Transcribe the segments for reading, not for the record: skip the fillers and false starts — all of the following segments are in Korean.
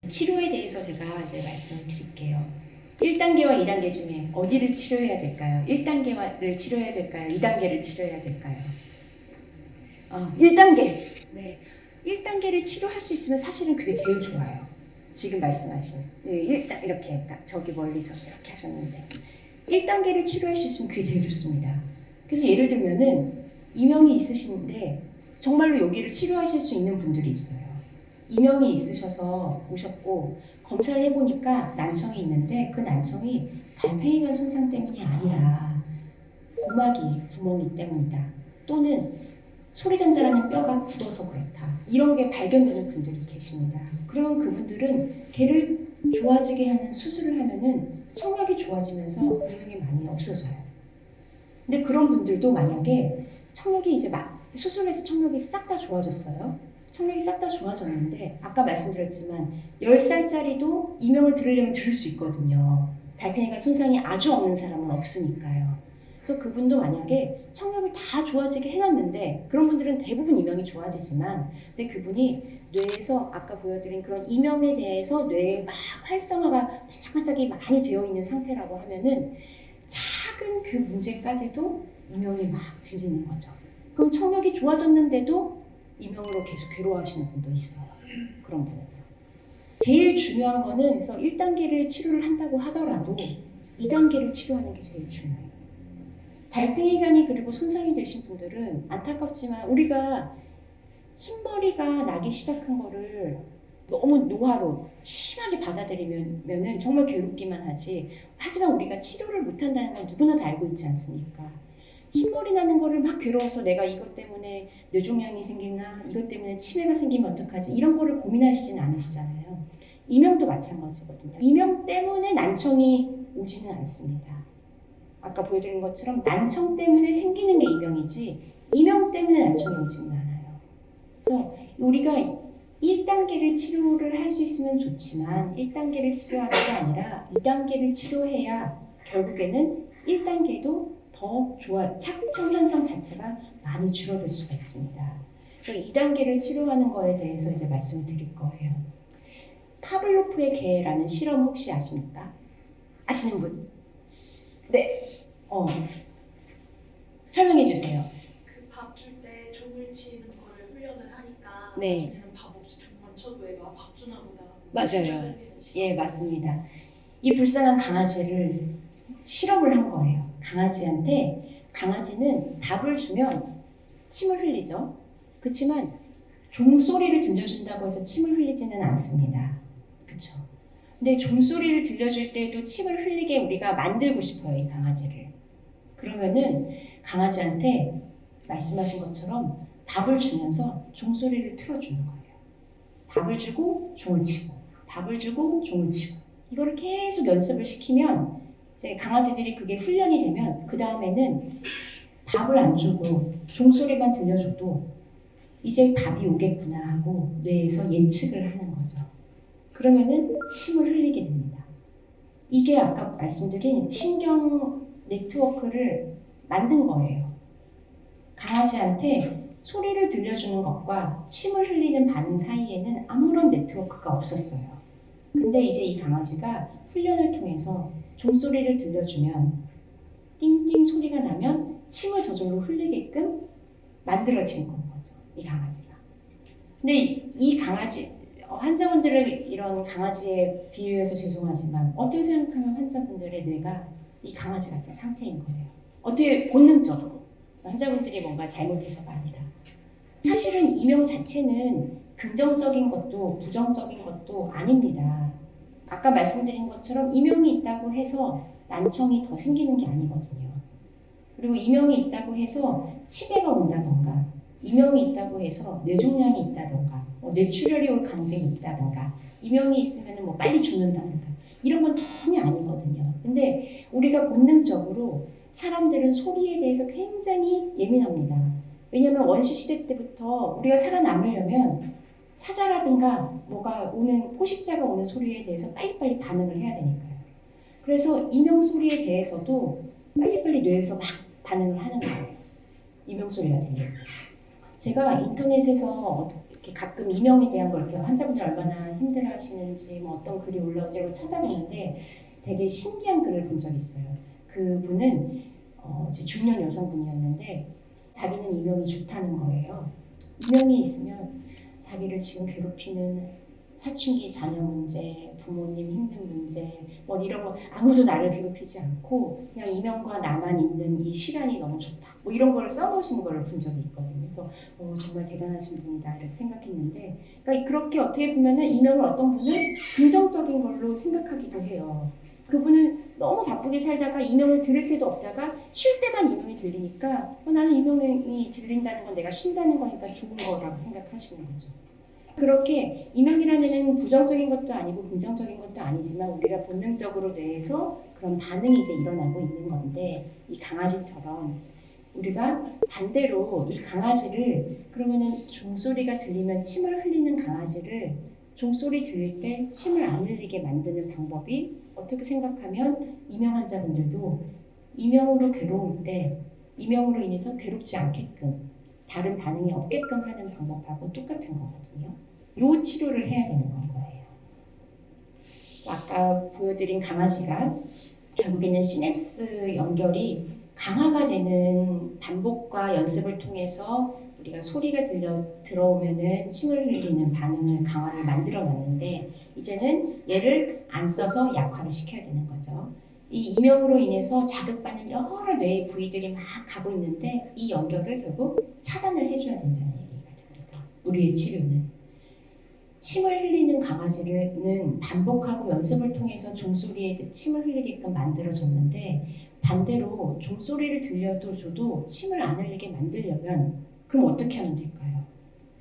치료에 대해서 제가 이제 말씀을 드릴게요. 1단계와 2단계 중에 어디를 치료해야 될까요? 1단계를 치료해야 될까요? 2단계를 치료해야 될까요? 1단계. 네. 1단계를 치료할 수 있으면 사실은 그게 제일 좋아요. 지금 말씀하신. 네, 일단 이렇게 딱 저기 멀리서 이렇게 하셨는데 1단계를 치료할 수 있으면 그게 제일 좋습니다. 그래서 예를 들면은 이명이 있으신데 정말로 여기를 치료하실 수 있는 분들이 있어요. 이명이 있으셔서 오셨고 검사를 해보니까 난청이 있는데 그 난청이 달팽이관 손상 때문이 아니라 고막이 구멍이 때문이다. 또는 소리 전달하는 뼈가 굳어서 그렇다. 이런 게 발견되는 분들이 계십니다. 그러면 그분들은 걔를 좋아지게 하는 수술을 하면은 청력이 좋아지면서 이명이 많이 없어져요. 근데 그런 분들도 만약에 청력이 이제 막 수술해서 청력이 싹 다 좋아졌어요. 청력이 싹 다 좋아졌는데 아까 말씀드렸지만 10살짜리도 이명을 들으려면 들을 수 있거든요. 달팽이관 손상이 아주 없는 사람은 없으니까요. 그래서 그분도 만약에 청력을 다 좋아지게 해놨는데 그런 분들은 대부분 이명이 좋아지지만 근데 그분이 뇌에서 아까 보여드린 그런 이명에 대해서 뇌에 막 활성화가 반짝반짝이 많이 되어 있는 상태라고 하면은 작은 그 문제까지도 이명이 막 들리는 거죠. 그럼 청력이 좋아졌는데도 이명으로 계속 괴로워하시는 분도 있어요. 그런 분은요. 제일 중요한 거는 그래서 1단계를 치료를 한다고 하더라도 2단계를 치료하는 게 제일 중요해요. 달팽이관이 그리고 손상이 되신 분들은 안타깝지만 우리가 흰머리가 나기 시작한 거를 너무 노화로 심하게 받아들이면은 정말 괴롭기만 하지. 하지만 우리가 치료를 못한다는 건 누구나 다 알고 있지 않습니까? 흰머리 나는 거를 막 괴로워서 내가 이것 때문에 뇌종양이 생기나 이것 때문에 치매가 생기면 어떡하지 이런 거를 고민하시진 않으시잖아요. 이명도 마찬가지거든요. 이명 때문에 난청이 오지는 않습니다. 아까 보여드린 것처럼 난청 때문에 생기는 게 이명이지 이명 때문에 난청이 오지는 않아요. 그래서 우리가 1단계를 치료를 할 수 있으면 좋지만 1단계를 치료하는 게 아니라 2단계를 치료해야 결국에는 1단계도 더 착청 현상 자체가 많이 줄어들 수가 있습니다. 그래서 2단계를 치료하는 거에 대해서 이제 말씀을 드릴 거예요. 파블로프의 개라는 실험 혹시 아십니까? 아시는 분? 네. 설명해 주세요. 그 밥 줄 때 종을 치는 거를 훈련을 하니까 네. 나중에는 밥 없이 종만 쳐도 애가 밥 주나 보다. 맞아요. 예, 맞습니다. 이 불쌍한 강아지를 실험을 한 거예요. 강아지는 밥을 주면 침을 흘리죠. 그렇지만 종소리를 들려준다고 해서 침을 흘리지는 않습니다. 그렇죠? 근데 종소리를 들려줄 때도 침을 흘리게 우리가 만들고 싶어요, 이 강아지를. 그러면은 강아지한테 말씀하신 것처럼 밥을 주면서 종소리를 틀어주는 거예요. 밥을 주고 종을 치고, 밥을 주고 종을 치고. 이거를 계속 연습을 시키면 이제 강아지들이 그게 훈련이 되면 그 다음에는 밥을 안 주고 종소리만 들려줘도 이제 밥이 오겠구나 하고 뇌에서 예측을 하는 거죠. 그러면은 침을 흘리게 됩니다. 이게 아까 말씀드린 신경 네트워크를 만든 거예요. 강아지한테 소리를 들려주는 것과 침을 흘리는 반응 사이에는 아무런 네트워크가 없었어요. 근데 이제 이 강아지가 훈련을 통해서 종소리를 들려주면 띵띵 소리가 나면 침을 저절로 흘리게끔 만들어진 거죠. 이 강아지가. 근데 이 강아지 환자분들을 이런 강아지에 비유해서 죄송하지만 어떻게 생각하면 환자분들의 뇌가 이 강아지 같은 상태인 거예요. 어떻게 본능적으로 환자분들이 뭔가 잘못해서가 아니라 사실은 이명 자체는 긍정적인 것도 부정적인 것도 아닙니다. 아까 말씀드린 것처럼 이명이 있다고 해서 난청이 더 생기는 게 아니거든요. 그리고 이명이 있다고 해서 치매가 온다던가 이명이 있다고 해서 뇌종양이 있다던가 뇌출혈이 올 가능성이 높다던가 이명이 있으면 뭐 빨리 죽는다던가 이런 건 전혀 아니거든요. 근데 우리가 본능적으로 사람들은 소리에 대해서 굉장히 예민합니다. 왜냐하면 원시시대 때부터 우리가 살아남으려면 사자라든가 뭐가 오는 포식자가 오는 소리에 대해서 빨리빨리 반응을 해야 되니까요. 그래서 이명 소리에 대해서도 빨리빨리 뇌에서 막 반응을 하는 거예요. 이명 소리가 들릴 때. 제가 인터넷에서 이렇게 가끔 이명에 대한 걸 이렇게 환자분들 얼마나 힘들어하시는지 뭐 어떤 글이 올라오지 이런 거 찾아보는데 되게 신기한 글을 본 적이 있어요. 그분은 이제 중년 여성분이었는데 자기는 이명이 좋다는 거예요. 이명이 있으면 자기를 지금 괴롭히는 사춘기 자녀 문제, 부모님 힘든 문제, 뭐 이런 거 아무도 나를 괴롭히지 않고 그냥 이명과 나만 있는 이 시간이 너무 좋다. 뭐 이런 걸 써놓으신 거를 본 적이 있거든요. 그래서 정말 대단하신 분이다 이렇게 생각했는데, 그러니까 그렇게 어떻게 보면은 이명을 어떤 분은 긍정적인 걸로 생각하기도 해요. 그분은 너무 바쁘게 살다가 이명을 들을 새도 없다가 쉴 때만 이명이 들리니까 나는 이명이 들린다는 건 내가 쉰다는 거니까 좋은 거라고 생각하시는 거죠. 그렇게 이명이라는 애는 부정적인 것도 아니고 긍정적인 것도 아니지만 우리가 본능적으로 뇌에서 그런 반응이 이제 일어나고 있는 건데, 이 강아지처럼 우리가 반대로 이 강아지를, 그러면은 종소리가 들리면 침을 흘리는 강아지를 종소리 들릴 때 침을 안 흘리게 만드는 방법이, 어떻게 생각하면 이명 환자분들도 이명으로 괴로울 때 이명으로 인해서 괴롭지 않게끔 다른 반응이 없게끔 하는 방법하고 똑같은 거거든요. 요 치료를 해야 되는 건 거예요. 아까 보여드린 강아지가 결국에는 시냅스 연결이 강화가 되는 반복과 연습을 통해서 우리가 소리가 들어오면은 침을 흘리는 반응을 강화를 만들어 놨는데, 이제는 얘를 안 써서 약화를 시켜야 되는 거죠. 이 이명으로 인해서 자극받는 여러 뇌의 부위들이 막 가고 있는데 이 연결을 결국 차단을 해줘야 된다는 얘기가 됩니다. 우리의 치료는 침을 흘리는 강아지는 반복하고 연습을 통해서 종소리에 침을 흘리게끔 만들어졌는데, 반대로 종소리를 들려줘도 침을 안 흘리게 만들려면 그럼 어떻게 하면 될까요?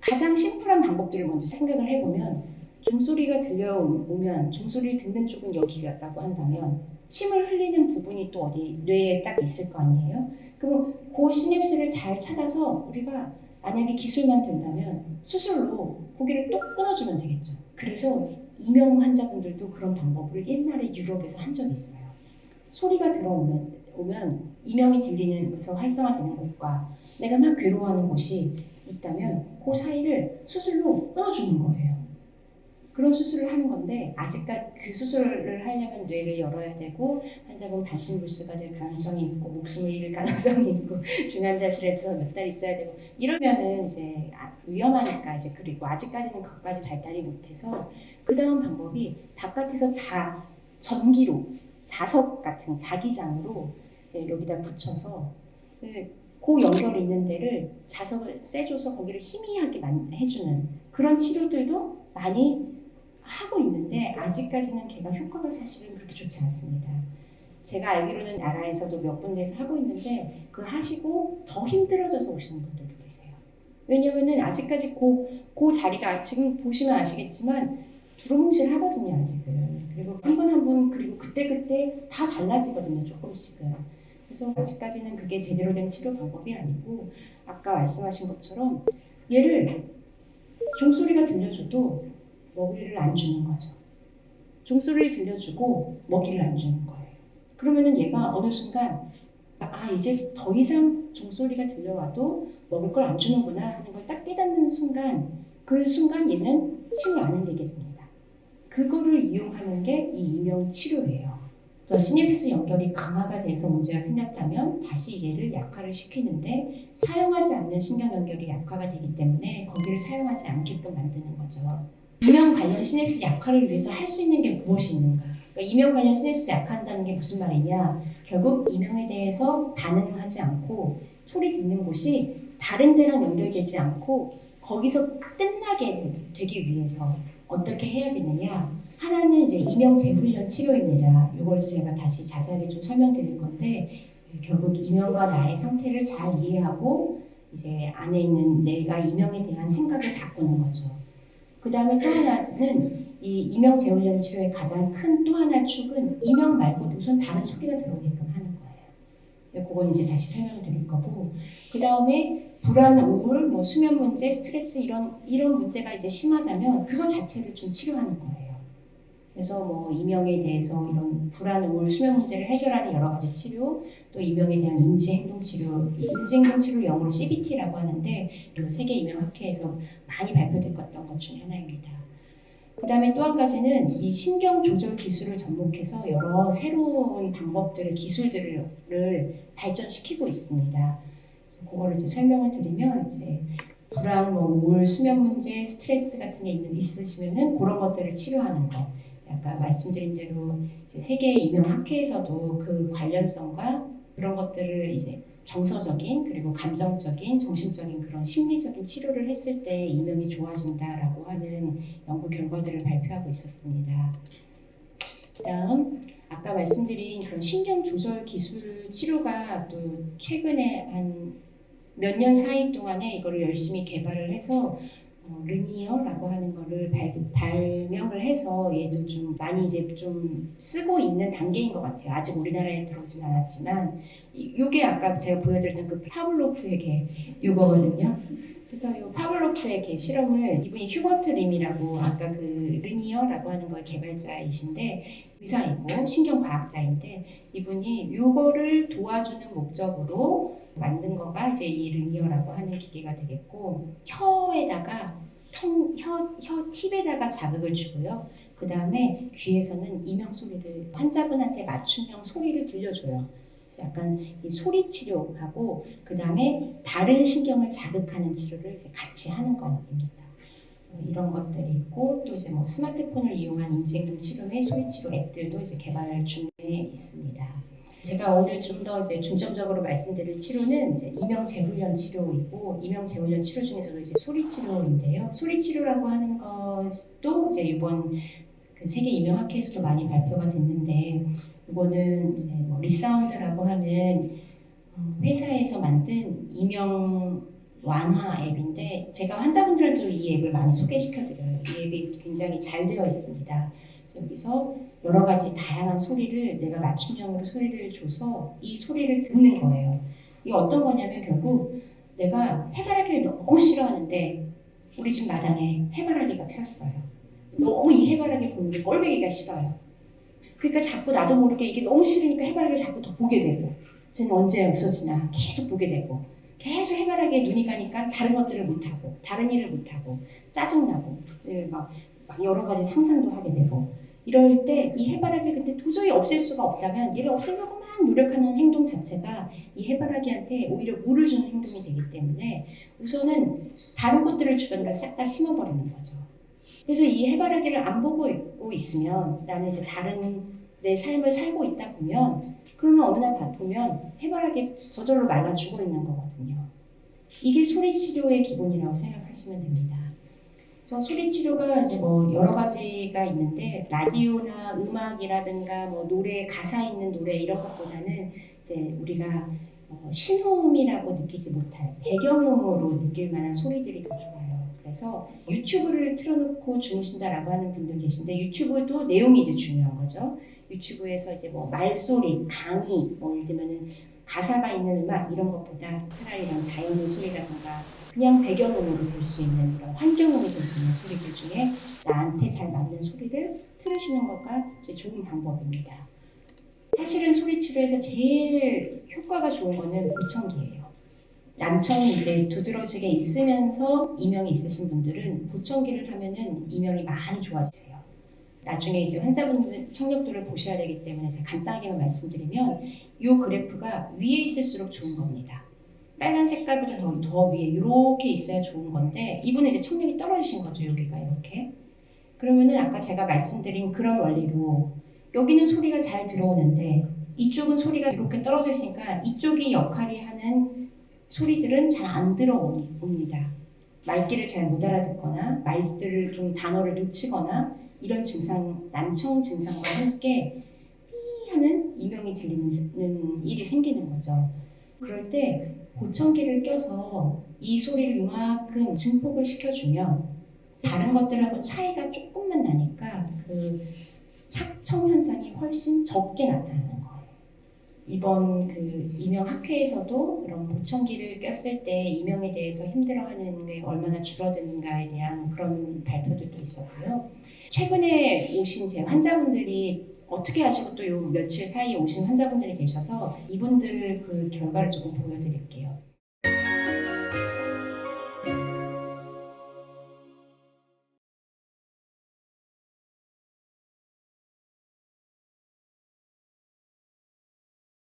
가장 심플한 방법들을 먼저 생각을 해보면, 종소리가 들려오면 종소리를 듣는 쪽은 여기라고 한다면 침을 흘리는 부분이 또 어디 뇌에 딱 있을 거 아니에요? 그럼 그 시냅스를 잘 찾아서 우리가 만약에 기술만 된다면 수술로 고기를 똑 끊어주면 되겠죠. 그래서 이명 환자분들도 그런 방법을 옛날에 유럽에서 한 적이 있어요. 소리가 들어오면 이명이 들리면서 활성화되는 곳과 내가 막 괴로워하는 곳이 있다면 그 사이를 수술로 끊어주는 거예요. 그런 수술을 하는 건데, 아직까지 그 수술을 하려면 뇌를 열어야 되고 환자분 반신불수가 될 가능성이 있고 목숨을 잃을 가능성이 있고 중환자실에서 몇 달 있어야 되고 이러면은 이제 위험하니까, 이제 그리고 아직까지는 그것까지 발달이 못해서 그 다음 방법이 바깥에서 전기로 자석 같은 자기장으로 이제 여기다 붙여서 그 연결 있는 데를 자석을 쐬줘서 거기를 희미하게 해주는 그런 치료들도 많이 하고 있는데, 아직까지는 걔가 효과가 사실은 그렇게 좋지 않습니다. 제가 알기로는 나라에서도 몇 군데에서 하고 있는데 그 하시고 더 힘들어져서 오시는 분들도 계세요. 왜냐면은 아직까지 그 자리가 지금 보시면 아시겠지만 두루뭉실 하거든요, 아직은. 그리고 한 번 그리고 그때 다 달라지거든요, 조금씩은. 그래서 아직까지는 그게 제대로 된 치료 방법이 아니고, 아까 말씀하신 것처럼 얘를 종소리가 들려줘도 먹이를 안 주는 거죠. 종소리를 들려주고 먹이를 안 주는 거예요. 그러면은 얘가 어느 순간 이제 더 이상 종소리가 들려와도 먹을 걸 안 주는구나 하는 걸 딱 깨닫는 순간, 그 순간 얘는 침을 안 흘리게 됩니다. 그거를 이용하는 게 이 이명 치료예요. 그래서 시냅스 연결이 강화가 돼서 문제가 생겼다면 다시 얘를 약화를 시키는데, 사용하지 않는 신경 연결이 약화가 되기 때문에 거기를 사용하지 않게끔 만드는 거죠. 이명 관련 시냅스 약화를 위해서 할 수 있는 게 무엇이 있는가? 그러니까 이명 관련 시냅스를 약화한다는 게 무슨 말이냐? 결국 이명에 대해서 반응하지 않고 소리 듣는 곳이 다른 데랑 연결되지 않고 거기서 끝나게 되기 위해서 어떻게 해야 되느냐? 하나는 이제 이명 재훈련 치료입니다. 이걸 제가 다시 자세하게 좀 설명드릴 건데, 결국 이명과 나의 상태를 잘 이해하고 이제 안에 있는 내가 이명에 대한 생각을 바꾸는 거죠. 그 다음에 또 하나는 이 이명 재훈련 치료의 가장 큰 또 하나 축은 이명 말고도 우선 다른 소리가 들어오게끔 하는 거예요. 그건 이제 다시 설명드릴 거고, 그 다음에 불안, 우울, 뭐 수면 문제, 스트레스 이런 문제가 이제 심하다면 그거 자체를 좀 치료하는 거예요. 그래서 뭐 이명에 대해서 이런 불안, 우울, 수면 문제를 해결하는 여러 가지 치료, 또 이명에 대한 인지행동치료, 인지행동치료 영어로 CBT라고 하는데 그 세계 이명 학회에서 많이 발표됐던 것 중에 하나입니다. 그 다음에 또 한 가지는 이 신경 조절 기술을 접목해서 여러 새로운 방법들을, 기술들을 발전시키고 있습니다. 그래서 그거를 이제 설명을 드리면 이제 불안, 뭐 우울, 수면 문제, 스트레스 같은 게 있으시면은 그런 것들을 치료하는 거. 아까 말씀드린 대로 이제 세계 이명 학회에서도 그 관련성과 그런 것들을 이제 정서적인 그리고 감정적인 정신적인 그런 심리적인 치료를 했을 때 이명이 좋아진다라고 하는 연구 결과들을 발표하고 있었습니다. 그다음 아까 말씀드린 그런 신경 조절 기술 치료가 또 최근에 한 몇 년 사이 동안에 이거를 열심히 개발을 해서 르니어라고 하는 거를 발명을 해서 얘도 좀 많이 이제 좀 쓰고 있는 단계인 것 같아요. 아직 우리나라에 들어오진 않았지만 요게 아까 제가 보여드렸던 그 파블로프의 개 요거거든요. 그래서 이 파블로프의 개 실험을 이분이 휴버트 림이라고 아까 그 르니어라고 하는 거의 개발자이신데 의사이고 신경과학자인데 이분이 요거를 도와주는 목적으로 만든 거가 이제 이 르니어라고 하는 기계가 되겠고 혀에다가 혀 팁에다가 자극을 주고요. 그 다음에 귀에서는 이명 소리를 환자분한테 맞춤형 소리를 들려줘요. 그래서 약간 이 소리 치료하고 그 다음에 다른 신경을 자극하는 치료를 이제 같이 하는 겁니다. 이런 것들이 있고 또 이제 뭐 스마트폰을 이용한 인지행동 치료 및 소리 치료 앱들도 이제 개발 중에 있습니다. 제가 오늘 좀 더 이제 중점적으로 말씀드릴 치료는 이제 이명 재훈련 치료이고 이명 재훈련 치료 중에서도 이제 소리 치료인데요. 소리 치료라고 하는 것도 이제 이번 그 세계 이명 학회에서도 많이 발표가 됐는데 이거는 이제 뭐 리사운드라고 하는 회사에서 만든 이명 완화 앱인데 제가 환자분들한테도 이 앱을 많이 소개시켜드려요. 이 앱이 굉장히 잘 되어 있습니다. 그래서 여기서 여러 가지 다양한 소리를 내가 맞춤형으로 소리를 줘서 이 소리를 듣는 거예요. 이게 어떤 거냐면 결국 내가 해바라기를 너무 싫어하는데 우리 집 마당에 해바라기가 폈어요. 너무 이 해바라기 보는 게 꼴보기가 싫어요. 그러니까 자꾸 나도 모르게 이게 너무 싫으니까 해바라기를 자꾸 더 보게 되고 쟤는 언제 없어지나 계속 보게 되고 계속 해바라기에 눈이 가니까 다른 것들을 못하고 다른 일을 못하고 짜증나고 막 여러 가지 상상도 하게 되고 이럴 때 이 해바라기를 근데 도저히 없앨 수가 없다면 얘를 없애려고 막 노력하는 행동 자체가 이 해바라기한테 오히려 물을 주는 행동이 되기 때문에 우선은 다른 것들을 주변으로 싹 다 심어버리는 거죠. 그래서 이 해바라기를 안 보고 있고 있으면 나는 이제 다른 내 삶을 살고 있다 보면 그러면 어느 날 보면 해바라기 저절로 말라 죽어 있는 거거든요. 이게 소리 치료의 기본이라고 생각하시면 됩니다. 저 소리 치료가 이제 뭐 여러 가지가 있는데 라디오나 음악이라든가 뭐 노래 가사 있는 노래 이런 것보다는 이제 우리가 신호음이라고 느끼지 못할 배경음으로 느낄 만한 소리들이 더 좋아요. 그래서 유튜브를 틀어놓고 주무신다라고 하는 분들 계신데 유튜브도 내용이 이제 중요한 거죠. 유튜브에서 이제 뭐 말소리, 강의, 뭐 예를 들면은 가사가 있는 음악 이런 것보다 차라리 이런 자연의 소리라든가 그냥 배경음으로 들 수 있는 이런 환경음이 될 수 있는 소리들 중에 나한테 잘 맞는 소리를 들으시는 것가 이제 좋은 방법입니다. 사실은 소리 치료에서 제일 효과가 좋은 거는 보청기예요. 난청이 이제 두드러지게 있으면서 이명이 있으신 분들은 보청기를 하면은 이명이 많이 좋아지세요. 나중에 이제 환자분들 청력도를 보셔야 되기 때문에 제가 간단하게만 말씀드리면 이 그래프가 위에 있을수록 좋은 겁니다. 빨간 색깔보다 더 위에 이렇게 있어야 좋은 건데 이분은 이제 청력이 떨어지신 거죠. 여기가 이렇게. 그러면은 아까 제가 말씀드린 그런 원리로 여기는 소리가 잘 들어오는데 이쪽은 소리가 이렇게 떨어져 있으니까 이쪽이 역할이 하는 소리들은 잘 안 들어옵니다. 말귀를 잘 못 알아듣거나 말들을 좀 단어를 놓치거나 이런 증상, 난청 증상과 함께 삐 하는 이명이 들리는 일이 생기는 거죠. 그럴 때 보청기를 껴서 이 소리를 이만큼 증폭을 시켜주면 다른 것들하고 차이가 조금만 나니까 그 착청 현상이 훨씬 적게 나타나는 거예요. 이번 그 이명 학회에서도 그런 보청기를 꼈을 때 이명에 대해서 힘들어하는 게 얼마나 줄어드는가에 대한 그런 발표들도 있었고요. 최근에 오신 제 환자분들이 어떻게 하시고 또 요 며칠 사이에 오신 환자분들이 계셔서 이분들 그 결과를 조금 보여드릴게요.